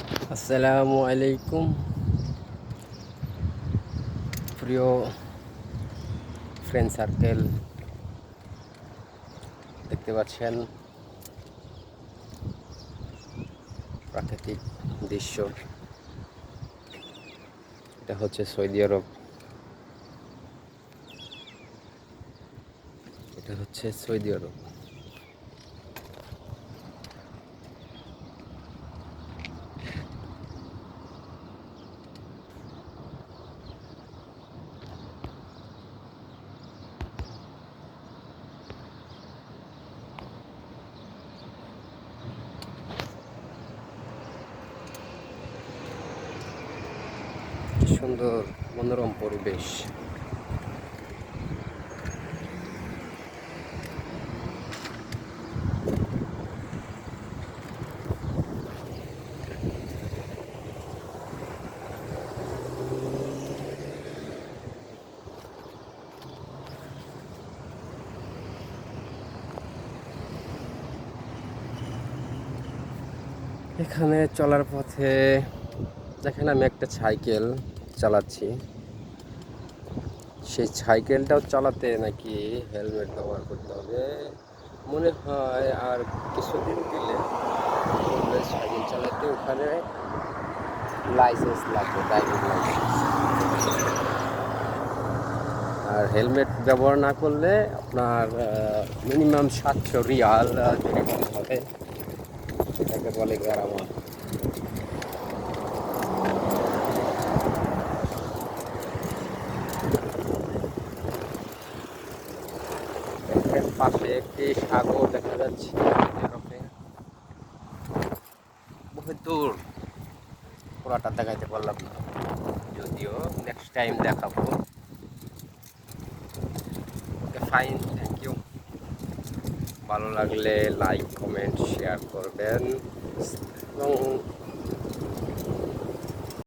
আসসালামু আলাইকুম প্রিয় ফ্রেন্ড সার্কেল। দেখতে পাচ্ছেন প্রাকৃতিক দৃশ্য। এটা হচ্ছে সৌদি আরব। এটা হচ্ছে সৌদি আরব। কি সুন্দর মনোরম পরিবেশ। এখানে চলার পথে দেখেন আমি একটা সাইকেল চালাচ্ছি। সেই সাইকেলটাও চালাতে নাকি হেলমেট ব্যবহার করতে হবে মনে হয়। আর কিছুদিন গেলে সাইকেল চালাতে ওখানে লাইসেন্স লাগবে, ড্রাইভিং লাইসেন্স। আর হেলমেট ব্যবহার না করলে আপনার মিনিমাম 700 রিয়াল জরিমানা হবে। এটাকে বলে গারামা। এর পাশে একটি সাগর দেখা যাচ্ছে। বহুত দূর, পুরাটা দেখাইতে পারলাম না, যদিও নেক্সট টাইম দেখাবো। Okay fine, thank you. ভালো লাগলে লাইক, কমেন্ট, শেয়ার করবেন এবং